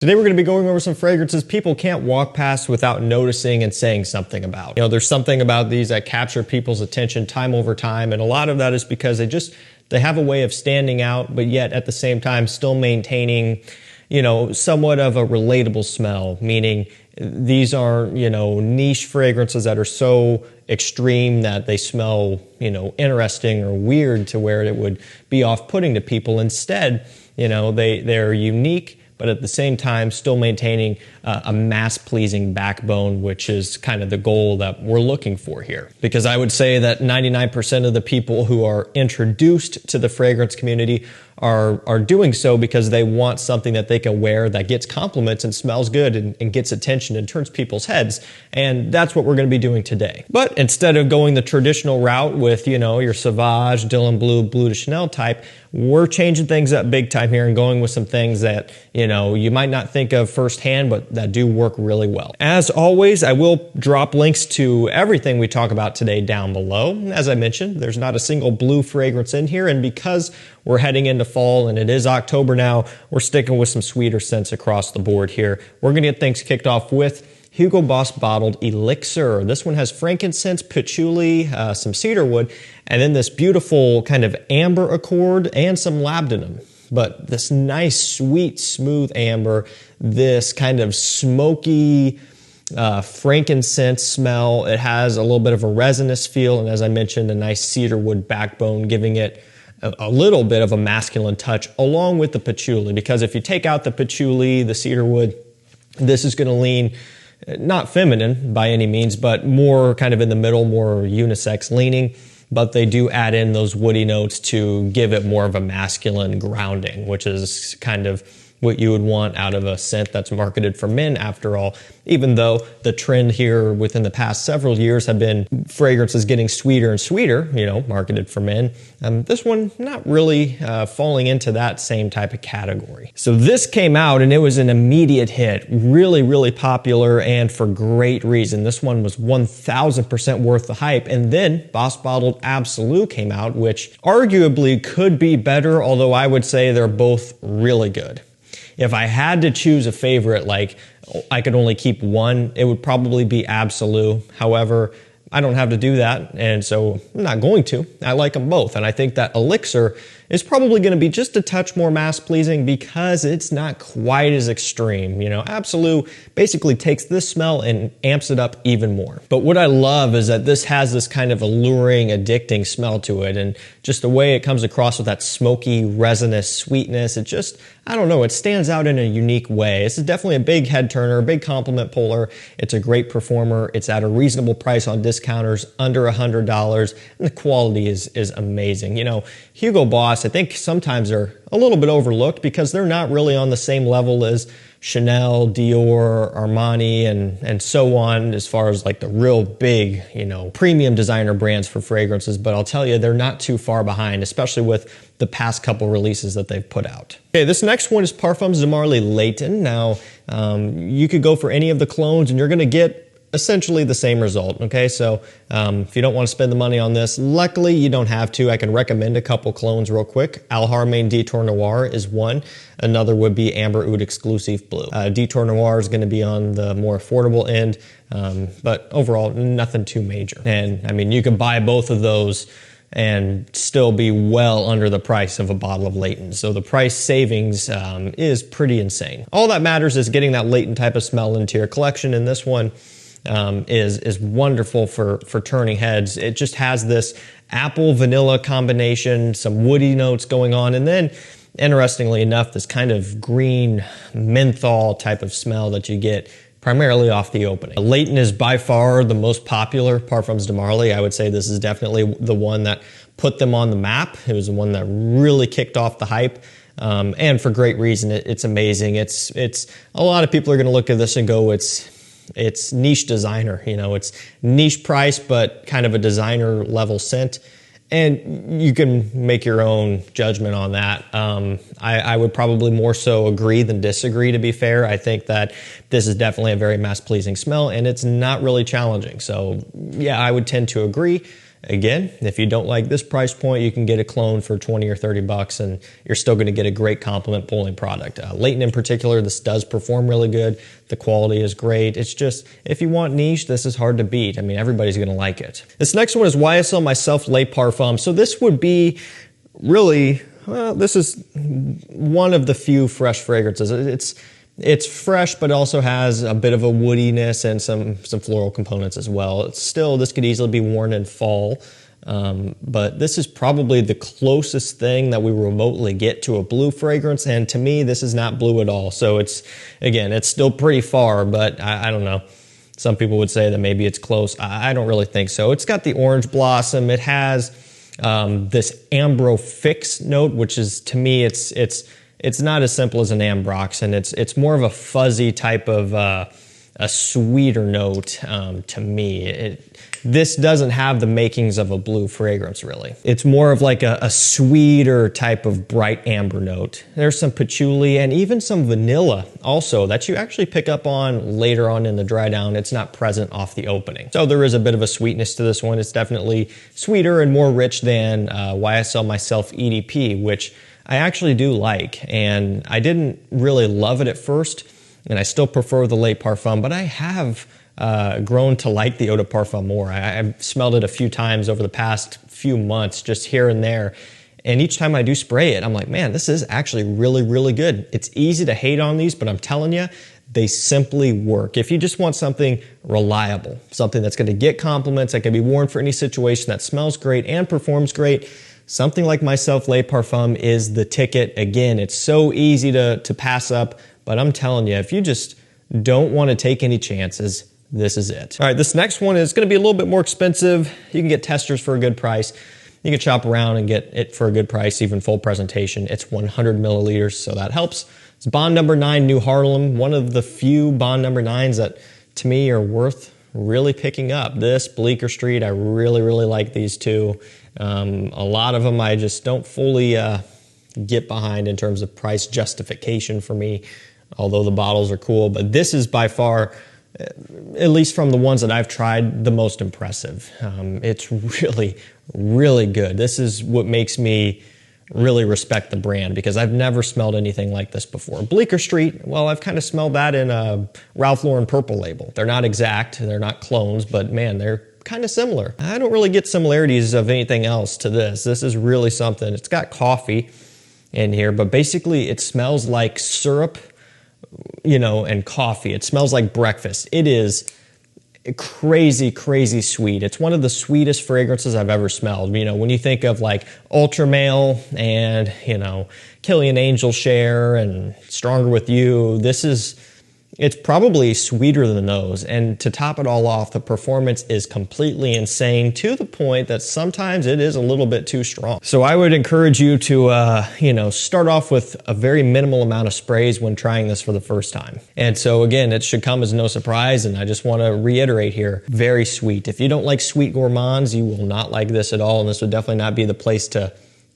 Today we're going to be going over some fragrances people can't walk past without noticing and saying something about. You know, there's something about these that capture people's attention time over time, and a lot of that is because they have a way of standing out, but yet at the same time still maintaining, you know, somewhat of a relatable smell, meaning these aren't, you know, niche fragrances that are so extreme that they smell, you know, interesting or weird to where it would be off-putting to people. Instead, you know, they're unique, but at the same time still maintaining a mass-pleasing backbone, which is kind of the goal that we're looking for here. Because I would say that 99% of the people who are introduced to the fragrance community are doing so because they want something that they can wear that gets compliments and smells good and gets attention and turns people's heads. And that's what we're going to be doing today. But instead of going the traditional route with, you know, your Sauvage, Dylan Blue, Bleu de Chanel type, we're changing things up big time here and going with some things that, you know, you might not think of firsthand, but that do work really well. As always, I will drop links to everything we talk about today down below. As I mentioned, there's not a single blue fragrance in here, and because we're heading into fall and it is October now, we're sticking with some sweeter scents across the board here. We're going to get things kicked off with Hugo Boss bottled Elixir. This one has frankincense, patchouli, some cedarwood, and then this beautiful kind of amber accord and some labdanum. But this nice, sweet, smooth amber, this kind of smoky frankincense smell. It has a little bit of a resinous feel, and as I mentioned, a nice cedarwood backbone, giving it a little bit of a masculine touch along with the patchouli, because if you take out the patchouli, the cedarwood, this is going to lean not feminine by any means, but more kind of in the middle, more unisex leaning. But they do add in those woody notes to give it more of a masculine grounding, which is kind of what you would want out of a scent that's marketed for men after all, even though the trend here within the past several years have been fragrances getting sweeter and sweeter, you know, marketed for men. This one not really falling into that same type of category. So this came out and it was an immediate hit, really, really popular, and for great reason. This one was 1000% worth the hype. And then Boss Bottled Absolute came out, which arguably could be better, although I would say they're both really good. If I had to choose a favorite, like I could only keep one, it would probably be Absolute. However, I don't have to do that, and so I'm not going to. I like them both, and I think that Elixir is probably going to be just a touch more mass-pleasing because it's not quite as extreme. You know, Absolute basically takes this smell and amps it up even more. But what I love is that this has this kind of alluring, addicting smell to it, and just the way it comes across with that smoky, resinous sweetness, it just, I don't know, it stands out in a unique way. This is definitely a big head turner, a big compliment puller. It's a great performer. It's at a reasonable price on discounters, under $100, and the quality is amazing. You know, Hugo Boss, I think sometimes are a little bit overlooked because they're not really on the same level as Chanel, Dior, Armani, and so on, as far as like the real big, you know, premium designer brands for fragrances. But I'll tell you, they're not too far behind, especially with the past couple releases that they've put out. Okay, this next one is Parfums de Marly Layton. Now, you could go for any of the clones and you're gonna get essentially the same result, okay? So if you don't want to spend the money on this, luckily you don't have to. I can recommend a couple clones real quick. Alharmain Detour Noir is one. Another would be Amber Oud Exclusive Blue. Detour Noir is going to be on the more affordable end, but overall nothing too major. And I mean, you can buy both of those and still be well under the price of a bottle of Layton. So the price savings is pretty insane. All that matters is getting that Layton type of smell into your collection, and this one is wonderful for turning heads. It just has this apple vanilla combination, some woody notes going on, and then interestingly enough, this kind of green menthol type of smell that you get primarily off the opening. Layton is by far the most popular Parfums de Marly. I would say this is definitely the one that put them on the map. It was the one that really kicked off the hype. And for great reason. It's amazing. It's a lot of people are going to look at this and go, it's niche designer, you know, it's niche price, but kind of a designer level scent. And you can make your own judgment on that. I would probably more so agree than disagree, to be fair. I think that this is definitely a very mass-pleasing smell, and it's not really challenging. So yeah, I would tend to agree. again, if you don't like this price point, you can get a clone for 20 or 30 bucks and you're still going to get a great compliment pulling product. Layton in particular, this does perform really good. The quality is great. It's just, if you want niche, this is hard to beat. I mean, everybody's going to like it. This next one is YSL Myslf Le Parfum. So this would be really, well, this is one of the few fresh fragrances. It's fresh, but also has a bit of a woodiness and some floral components as well. It's still, this could easily be worn in fall, but this is probably the closest thing that we remotely get to a blue fragrance, and to me, this is not blue at all. So it's, again, it's still pretty far, but I don't know. Some people would say that maybe it's close. I don't really think so. It's got the orange blossom. It has this ambro fix note, which is, to me, it's not as simple as an ambroxan. It's more of a fuzzy type of a sweeter note to me. This doesn't have the makings of a blue fragrance, really. It's more of like a sweeter type of bright amber note. There's some patchouli and even some vanilla also that you actually pick up on later on in the dry down. It's not present off the opening. So there is a bit of a sweetness to this one. It's definitely sweeter and more rich than YSL Myslf EDP, which I actually do like, and I didn't really love it at first, and I still prefer the Le Parfum, but I have grown to like the Eau de Parfum more. I've smelled it a few times over the past few months, just here and there, and each time I do spray it, I'm like, man, this is actually really, really good. It's easy to hate on these, but I'm telling you, they simply work. If you just want something reliable, something that's gonna get compliments, that can be worn for any situation, that smells great and performs great, something like Myslf Le Parfum is the ticket. Again, it's so easy to pass up, but I'm telling you, if you just don't want to take any chances, this is it. All right, this next one is going to be a little bit more expensive. You can get testers for a good price. You can shop around and get it for a good price, even full presentation. It's 100 milliliters, so that helps. It's Bond number 9 New Haarlem, one of the few Bond number 9s that, to me, are worth really picking up. This, Bleecker Street, I really, really like these two. A lot of them I just don't fully get behind in terms of price justification for me, although the bottles are cool. But this is by far, at least from the ones that I've tried, the most impressive. It's really, really good. This is what makes me really respect the brand, because I've never smelled anything like this before. Bleecker Street, well, I've kind of smelled that in a Ralph Lauren Purple label. They're not exact, they're not clones, but man, they're kind of similar. I don't really get similarities of anything else to this. This is really something. It's got coffee in here, but basically it smells like syrup, you know, and coffee. It smells like breakfast. It is crazy, crazy sweet. It's one of the sweetest fragrances I've ever smelled. You know, when you think of like Ultra Male and, you know, Killian Angel Share and Stronger With You, it's probably sweeter than those. And to top it all off, the performance is completely insane, to the point that sometimes it is a little bit too strong. So I would encourage you to, you know, start off with a very minimal amount of sprays when trying this for the first time. And so again, it should come as no surprise. And I just want to reiterate here, very sweet. If you don't like sweet gourmands, you will not like this at all. And this would definitely not be the place to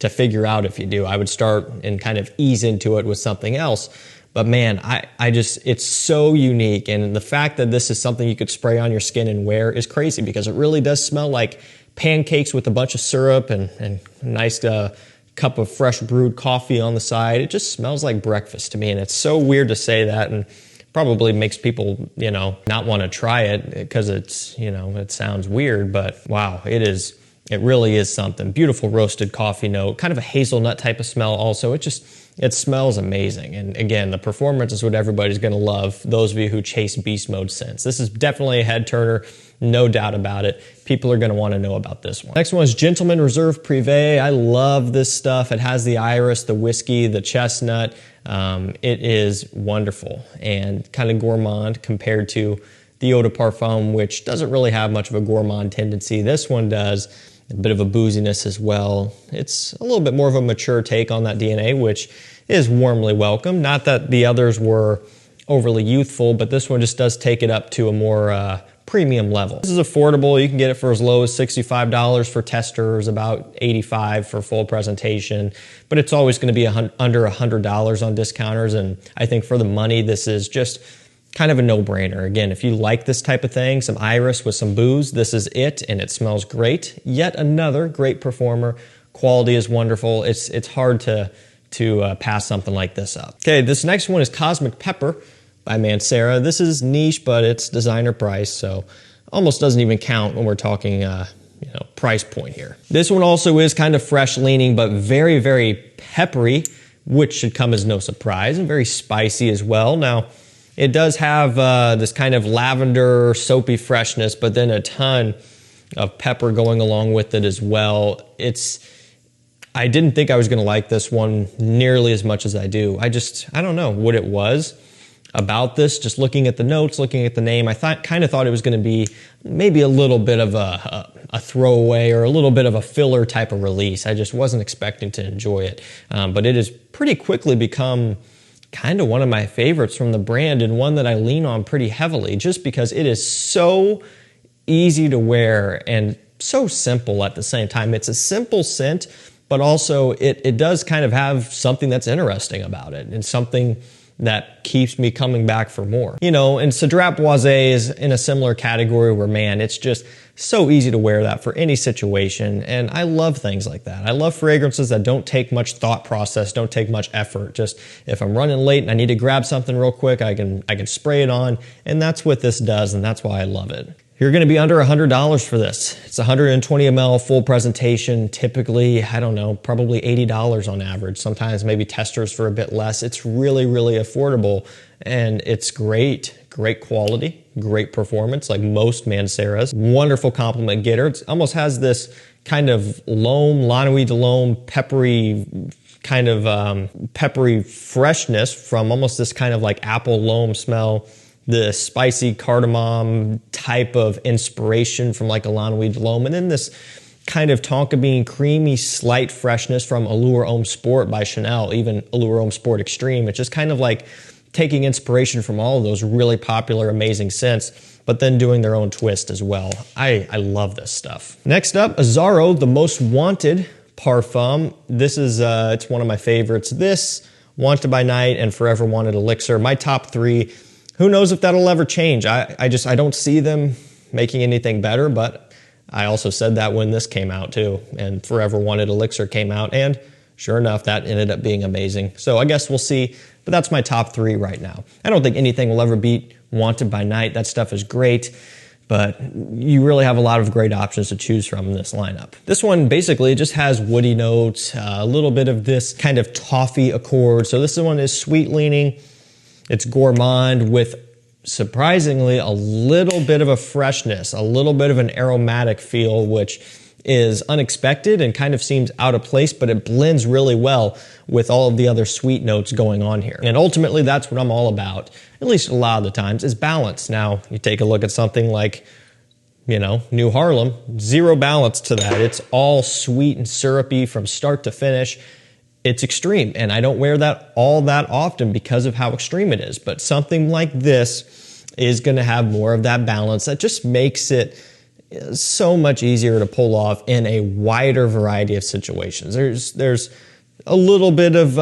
figure out if you do. I would start and kind of ease into it with something else. But man, it's so unique. And the fact that this is something you could spray on your skin and wear is crazy, because it really does smell like pancakes with a bunch of syrup and a nice cup of fresh brewed coffee on the side. It just smells like breakfast to me. And it's so weird to say that, and probably makes people, you know, not want to try it because it's, you know, it sounds weird, but wow, it really is something. Beautiful roasted coffee note, kind of a hazelnut type of smell also. It smells amazing. And again, the performance is what everybody's going to love, those of you who chase beast mode scents. This is definitely a head turner, no doubt about it. People are going to want to know about this one. Next one is Gentleman Reserve Privee. I love this stuff. It has the iris, the whiskey, the chestnut. It is wonderful and kind of gourmand compared to the Eau de Parfum, which doesn't really have much of a gourmand tendency. This one does. A bit of a booziness as well. It's a little bit more of a mature take on that DNA, which is warmly welcome. Not that the others were overly youthful, but this one just does take it up to a more premium level. This is affordable. You can get it for as low as $65 for testers, about $85 for full presentation, but it's always going to be under $100 on discounters. And I think for the money, this is just kind of a no-brainer. Again, if you like this type of thing, some iris with some booze, this is it, and it smells great. Yet another great performer. Quality is wonderful. It's hard to pass something like this up. Okay, this next one is Cosmic Pepper by Mancera. This is niche, but it's designer price, so almost doesn't even count when we're talking price point here. This one also is kind of fresh leaning, but very, very peppery, which should come as no surprise, and very spicy as well. Now, it does have this kind of lavender, soapy freshness, but then a ton of pepper going along with it as well. I didn't think I was going to like this one nearly as much as I do. I don't know what it was about this. Just looking at the notes, looking at the name, I kind of thought it was going to be maybe a little bit of a throwaway or a little bit of a filler type of release. I just wasn't expecting to enjoy it. But it has pretty quickly become kind of one of my favorites from the brand, and one that I lean on pretty heavily just because it is so easy to wear and so simple at the same time. It's a simple scent, but also it does kind of have something that's interesting about it and something that keeps me coming back for more. And Cedrat Boisé is in a similar category where, man, it's just so easy to wear that for any situation, and I love things like that. I love fragrances that don't take much thought process, don't take much effort. Just if I'm running late and I need to grab something real quick, I can spray it on, and that's what this does, and that's why I love it. You're going to be under $100 for this. It's 120 ml full presentation, typically, I don't know, probably $80 on average. Sometimes maybe testers for a bit less. It's really, really affordable, and it's great quality, great performance, like most Manceras. Wonderful compliment getter. It almost has this kind of La Nuit de L'Homme, peppery kind of peppery freshness from almost this kind of like apple loam smell. The spicy cardamom type of inspiration from like a La Nuit de L'Homme, and then this kind of tonka bean creamy slight freshness from Allure Homme Sport by Chanel, even Allure Homme Sport Extreme. It's just kind of like taking inspiration from all of those really popular, amazing scents, but then doing their own twist as well. I love this stuff. Next up, Azzaro, the Most Wanted Parfum. This is, it's one of my favorites. This, Wanted by Night, and Forever Wanted Elixir. My top three. Who knows if that'll ever change? I don't see them making anything better, but I also said that when this came out too, and Forever Wanted Elixir came out, and sure enough, that ended up being amazing. So I guess we'll see, but that's my top three right now. I don't think anything will ever beat Wanted by Night. That stuff is great, but you really have a lot of great options to choose from in this lineup. This one basically just has woody notes, a little bit of this kind of toffee accord. So this one is sweet leaning. It's gourmand with, surprisingly, a little bit of a freshness, a little bit of an aromatic feel, which is unexpected and kind of seems out of place, but it blends really well with all of the other sweet notes going on here. And ultimately, that's what I'm all about, at least a lot of the times, is balance. Now, you take a look at something like, New Haarlem, zero balance to that. It's all sweet and syrupy from start to finish. It's extreme, and I don't wear that all that often because of how extreme it is. But something like this is going to have more of that balance that just makes it so much easier to pull off in a wider variety of situations. There's a little bit of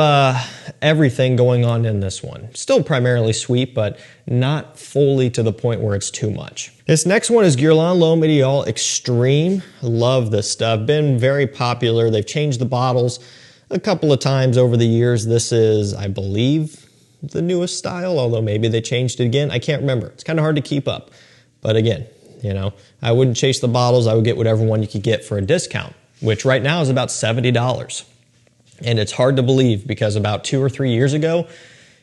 everything going on in this one. Still primarily sweet, but not fully to the point where it's too much. This next one is Guerlain L'Homme Ideal Extreme. Love this stuff. Been very popular. They've changed the bottles a couple of times over the years. This is, I believe, the newest style, although maybe they changed it again. I can't remember. It's kind of hard to keep up. But again, I wouldn't chase the bottles. I would get whatever one you could get for a discount, which right now is about $70. And it's hard to believe because about 2 or 3 years ago,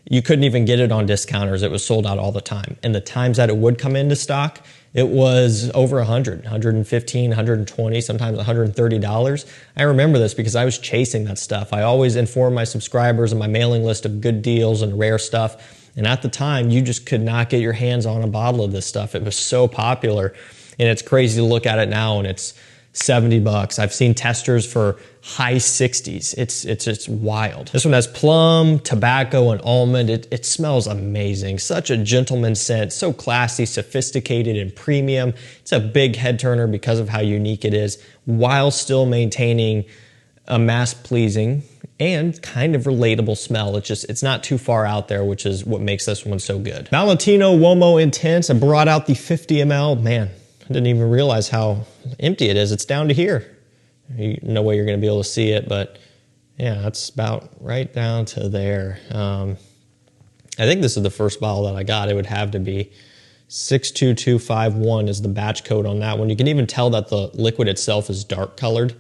you couldn't even get it on discounters. It was sold out all the time. And the times that it would come into stock, it was over 100, 115, 120, sometimes $130. I remember this because I was chasing that stuff. I always inform my subscribers and my mailing list of good deals and rare stuff. And at the time, you just could not get your hands on a bottle of this stuff. It was so popular. And it's crazy to look at it now, and it's $70. I've seen testers for high 60s. It's just wild. This one has plum, tobacco, and almond. It smells amazing. Such a gentleman's scent. So classy, sophisticated, and premium. It's a big head turner because of how unique it is, while still maintaining a mass-pleasing and kind of relatable smell. It's not too far out there, which is what makes this one so good. Valentino Uomo Intense. I brought out the 50 ml. Man, I didn't even realize how empty it is. It's down to here. No way you're gonna be able to see it, but yeah, that's about right down to there. I think this is the first bottle that I got. It would have to be 62251 is the batch code on that one. You can even tell that the liquid itself is dark colored,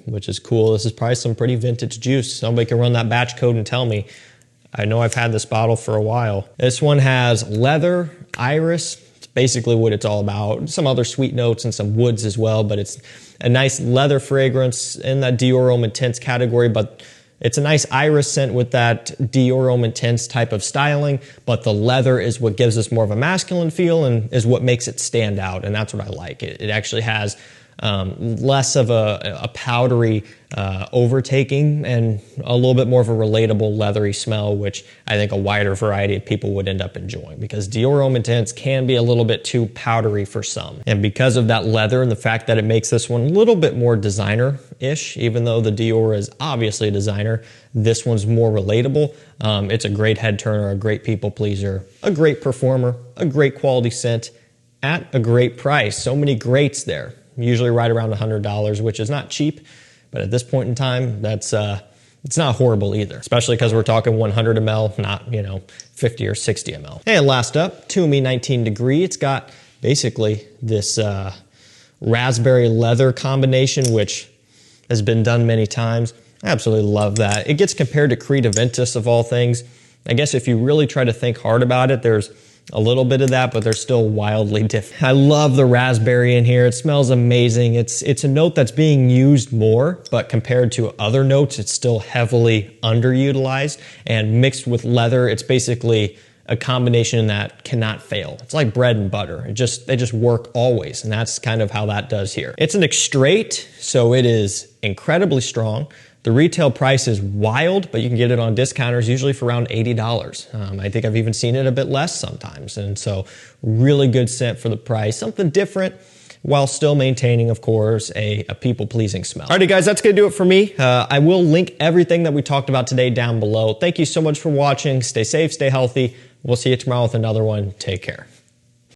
which is cool. This is probably some pretty vintage juice. Somebody can run that batch code and tell me. I know I've had this bottle for a while. This one has leather, iris. It's basically what it's all about. Some other sweet notes and some woods as well, but it's a nice leather fragrance in that Dior Homme Intense category, but it's a nice iris scent with that Dior Homme Intense type of styling, but the leather is what gives us more of a masculine feel and is what makes it stand out, and that's what I like. It actually has less of a powdery overtaking and a little bit more of a relatable leathery smell, which I think a wider variety of people would end up enjoying, because Dior Homme Intense can be a little bit too powdery for some. And because of that leather and the fact that it makes this one a little bit more designer-ish, even though the Dior is obviously a designer, this one's more relatable. It's a great head turner, a great people pleaser, a great performer, a great quality scent at a great price. So many greats there. Usually right around $100, which is not cheap, but at this point in time, that's it's not horrible either, especially because we're talking 100 ml, not 50 or 60 ml. And last up, Tumi 19 Degree. It's got basically this raspberry leather combination, which has been done many times. I absolutely love that. It gets compared to Creed Aventus of all things. I guess if you really try to think hard about it, there's a little bit of that, but they're still wildly different. I love the raspberry in here. It smells amazing. It's a note that's being used more, but compared to other notes, it's still heavily underutilized, and mixed with leather, it's basically a combination that cannot fail. It's like bread and butter. They just work always, and that's kind of how that does here. It's an extrait, so it is incredibly strong. The retail price is wild, but you can get it on discounters usually for around $80. I think I've even seen it a bit less sometimes. And so really good scent for the price, something different while still maintaining, of course, a people-pleasing smell. Alrighty guys, that's gonna do it for me. I will link everything that we talked about today down below. Thank you so much for watching. Stay safe, stay healthy. We'll see you tomorrow with another one. Take care.